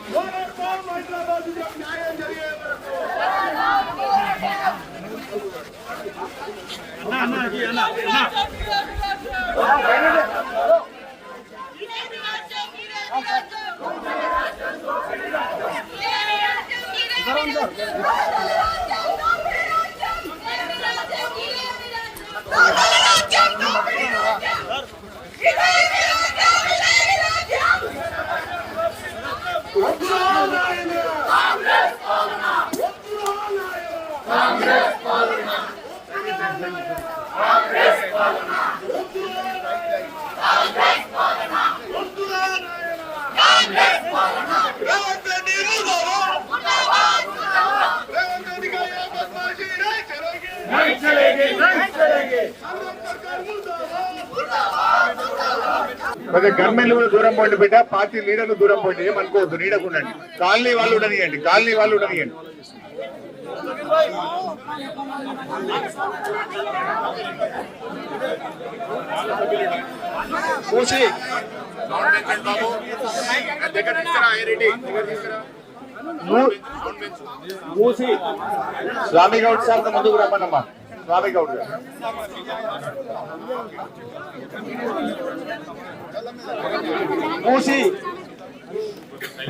హైదరాబాద్ న్యాయం జరిగే గవర్నమెంట్ కూడా దూరం పోండి బిడ్డ, పార్టీ లీడర్లు దూరం పోండి, ఏమనుకోవద్దు, నీడకుండండి. కాలనీ వాళ్ళు ఉండనియండి, కాలనీ వాళ్ళు ఉండనియండి. మూసి స్వామి గౌడ్ సార్ ముందుకు రమ్మన్నమ్మా. స్వామి గౌడ్ గారు మూసి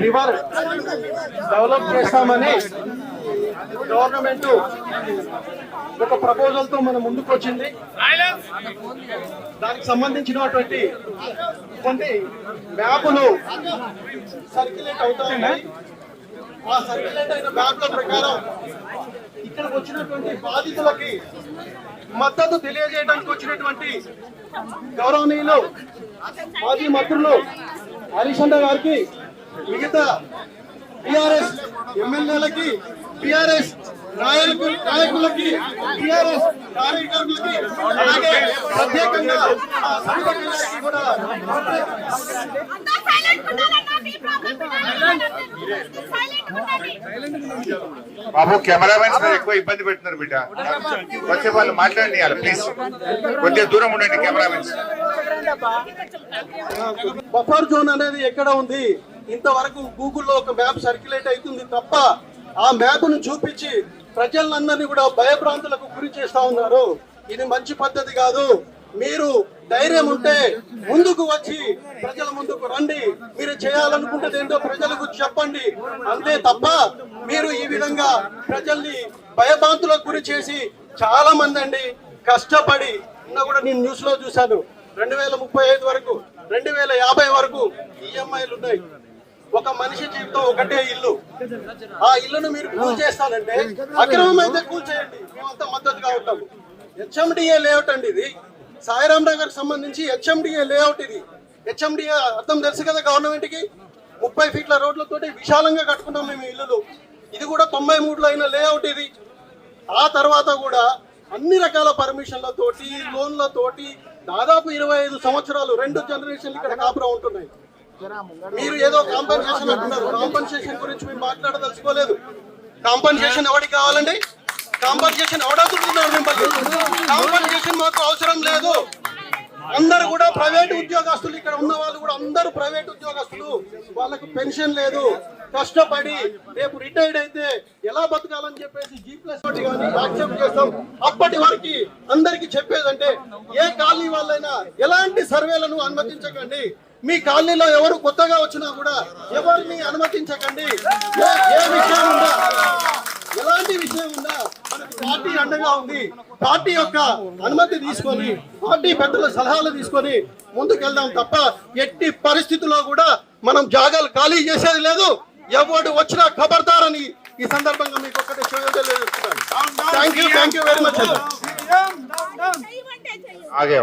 రివర్ డెవలప్ చేస్తామని గవర్నమెంట్ ఒక ప్రపోజల్ తో మన ముందుకు వచ్చింది. దానికి సంబంధించినటువంటి కొన్ని మ్యాపులు సర్క్యులేట్ అవుతా ఉన్నాయి. ఆ సర్క్యులేట్ అయిన మ్యాప్ల ప్రకారం ఇక్కడికి వచ్చినటువంటి బాధితులకి మద్దతు తెలియజేయడానికి వచ్చినటువంటి గౌరవనీయులు మాజీ మంత్రులు హరీష్ గారికి, మిగతా టిఆర్ఎస్ ఎమ్మెల్యేలకి, టిఆర్ఎస్ నాయకులకి, టిఆర్ఎస్ కార్యకర్తలకి, అలాగే ప్రత్యేకంగా కూడా బాబు కెమెరామెన్స్ ఎక్కువ ఇబ్బంది పెడుతున్నారు బిడ్డ, వచ్చే వాళ్ళు మాట్లాడియాలి ప్లీజ్, కొద్దిగా దూరం ఉండండి కెమెరామెన్స్. బఫర్ జోన్ అనేది ఎక్కడ ఉంది? ఇంతవరకు గూగుల్లో ఒక మ్యాప్ సర్క్యులేట్ అవుతుంది తప్ప ఆ మ్యాప్ ను చూపించి ప్రజలందరినీ కూడా భయభ్రాంతులకు గురి చేస్తా ఉన్నారు. ఇది మంచి పద్ధతి కాదు. మీరు ధైర్యం ఉంటే ముందుకు వచ్చి ప్రజల ముందుకు రండి, మీరు చేయాలనుకుంటే ఏంటో ప్రజలకు చెప్పండి. అంతే తప్ప మీరు ఈ విధంగా ప్రజల్ని భయభ్రాంతులకు గురి చేసి చాలా మంది అండి కష్టపడి, నిన్న కూడా నేను న్యూస్ లో చూశాను, 2035 వరకు 2050 వరకు ఈఎంఐలు ఉన్నాయి. ఒక మనిషి జీవితం ఒకటే ఇల్లు. ఆ ఇల్లును మీరు కూల్ చేస్తానంటే, అక్రమం అయితే కూల్ చేయండి, మేమంతా మద్దతుగా ఉంటాము. హెచ్ఎండిఏ లేఅవుట్ అండి ఇది, సాయిరామ్ నగర్ సంబంధించి హెచ్ఎండిఏ లేఅవుట్. ఇది హెచ్ఎండిఏ అర్థం తెలుసు కదా గవర్నమెంట్ కి. 30 ఫీట్ల రోడ్లతోటి విశాలంగా కట్టుకున్నాం మేము ఇల్లులు. ఇది కూడా 93లో అయిన లేఅవుట్ ఇది. ఆ తర్వాత కూడా అన్ని రకాల పర్మిషన్లతోటి, లోన్లతోటి దాదాపు 25 సంవత్సరాలు 2 జనరేషన్లు ఇక్కడ కాపురం ఉంటున్నాయి. మీరు ఏదో కాంపన్సేషన్ అంటున్నారు, కాంపన్సేషన్ గురించి మేము మాట్లాడదలుచుకోలేదు. కాంపన్సేషన్ ఎవరికి కావాలండి? కాంపన్సేషన్ ఎవడవుతున్నారు మిమ్మల్ని? కాంపన్సేషన్ మాకు అవసరం లేదు. అందరూ కూడా ప్రైవేట్ ఉద్యోగస్తులు, ఇక్కడ ఉన్న వాళ్ళు కూడా అందరూ ప్రైవేట్ ఉద్యోగస్తులు. వాళ్ళకు పెన్షన్ లేదు, కష్టపడి రేపు రిటైర్డ్ అయితే ఎలా బతకాలని చెప్పేసి G+ కానీ యాక్సెప్ట్ చేస్తాం. అప్పటి వరకు అందరికి చెప్పేదంటే, ఏ కాలనీ వాళ్ళైనా ఎలాంటి సర్వేలను అనుమతించకండి. మీ కాలనీలో ఎవరు కొత్తగా వచ్చినా కూడా ఎవరిని అనుమతించకండి. ఏ విషయం ఉందా, ఎలాంటి విషయం ఉందా, మనకు పార్టీ అండగా ఉంది. పార్టీ యొక్క అనుమతి తీసుకొని, పార్టీ పెద్దల సలహాలు తీసుకొని ముందుకెళ్దాం తప్ప ఎట్టి పరిస్థితుల్లో కూడా మనం జాగాలు ఖాళీ చేసేది లేదు. ఎవరు వచ్చినా ఖబర్దారని ఈ సందర్భంగా మీకు ఒక్కటే తెలియజేస్తున్నాను. Thank you very much. ఆగే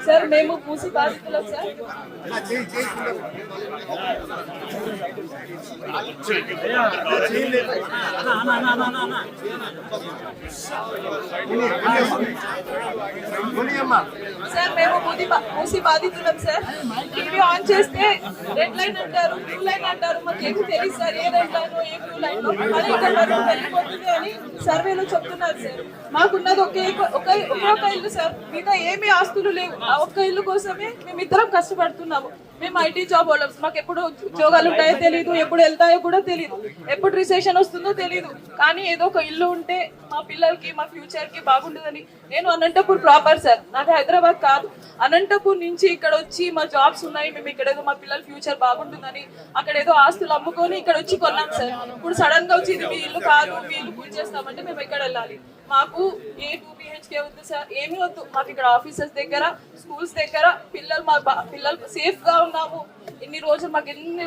సార్ మేము మూసి బాధితులం సార్. సార్ మేము మూసి బాధితులం సార్. టీవీ ఆన్ చేస్తే రెడ్ లైన్ అంటారు, బ్లూ లైన్ అంటారు, మాకేమి తెలియదు సార్ ఏ రెడ్ లైన్ ఏ బ్లూ లైన్ మళ్ళీ ఇక్కడ వరకు వెళ్ళిపోతుంది అని సర్వేలో చెప్తున్నారు సార్. మాకున్నది ఒక్క ఇల్లు సార్, మిగతా ఏమీ ఆస్తులు లేవు. ఆ ఒక్క ఇల్లు కోసమే మేమిద్దరం కష్టపడుతున్నాము. మేము ఐటీ జాబ్ వాళ్ళం, మాకు ఎప్పుడు ఉద్యోగాలు ఉంటాయో తెలియదు, ఎప్పుడు వెళ్తాయో కూడా తెలియదు, ఎప్పుడు రిసెషన్ వస్తుందో తెలియదు. కానీ ఏదో ఒక ఇల్లు ఉంటే మా పిల్లలకి మా ఫ్యూచర్ కి బాగుంటుందని. నేను అనంతపూర్ ప్రాపర్ సార్, నాది హైదరాబాద్ కాదు. అనంతపూర్ నుంచి ఇక్కడ వచ్చి మా జాబ్స్ ఉన్నాయి, మేము ఇక్కడ ఏదో మా పిల్లల ఫ్యూచర్ బాగుంటుందని అక్కడ ఏదో ఆస్తులు అమ్ముకొని ఇక్కడ వచ్చి కొన్నాం సార్. ఇప్పుడు సడన్ గా వచ్చి ఇది మీ ఇల్లు కాదు, మీ ఇల్లు పూజ చేస్తామంటే మేము ఎక్కడ వెళ్ళాలి? మాకు ఏ 2 BHK వద్దు సార్, ఏమీ వద్దు మాకు. ఇక్కడ ఆఫీసెస్ దగ్గర, స్కూల్స్ దగ్గర పిల్లలు సేఫ్ గా ఉన్నాము. ఎన్ని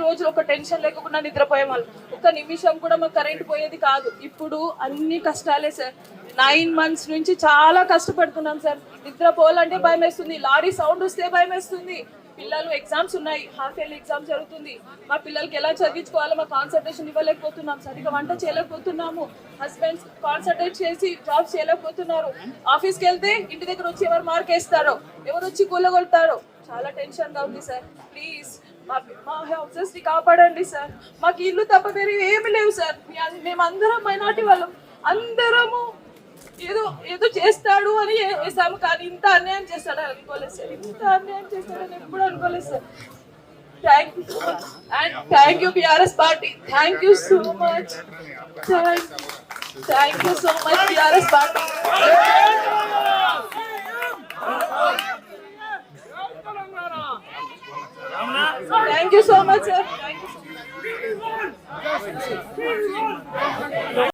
రోజులు ఒక టెన్షన్ లేకుండా నిద్రపోయే వాళ్ళు. ఒక్క నిమిషం కూడా మాకు కరెంట్ పోయేది కాదు. ఇప్పుడు అన్ని కష్టాలే సార్. 9 months నుంచి చాలా కష్టపడుతున్నాం సార్. నిద్రపోవాలంటే భయం వేస్తుంది, లారీ సౌండ్ వస్తే భయం వేస్తుంది. పిల్లలు ఎగ్జామ్స్ ఉన్నాయి, హాఫ్ ఇయర్లీ ఎగ్జామ్ జరుగుతుంది. మా పిల్లలకి ఎలా చదివించుకోవాలో మా కాన్సన్ట్రేషన్ ఇవ్వలేకపోతున్నాం, సరిగ్గా వంట చేయలేకపోతున్నాము. హస్బెండ్స్ కాన్సన్ట్రేట్ చేసి జాబ్స్ చేయలేకపోతున్నారు. ఆఫీస్కి వెళ్తే ఇంటి దగ్గర వచ్చి ఎవరు మార్క్ వేస్తారో, ఎవరు వచ్చి కూలగొడతారో, చాలా టెన్షన్ గా ఉంది సార్. ప్లీజ్ మా హౌసెస్ ని కాపాడండి సార్. మాకు ఇల్లు తప్ప వేరే ఏమి లేవు సార్. మేమందరం మైనార్టీ వాళ్ళం, అందరము ఏదో చేస్తాడు అని వేసాము, కానీ ఇంత అన్యాయం చేస్తాడని అనుకోలేదు సార్. ఇంత అన్యాయం చేస్తాడని ఎప్పుడు అనుకోలేదు sir. Thank you so much and thank you BRS party. Thank you so much, thank you so much BRS party. Thank you so much sir. Thank you.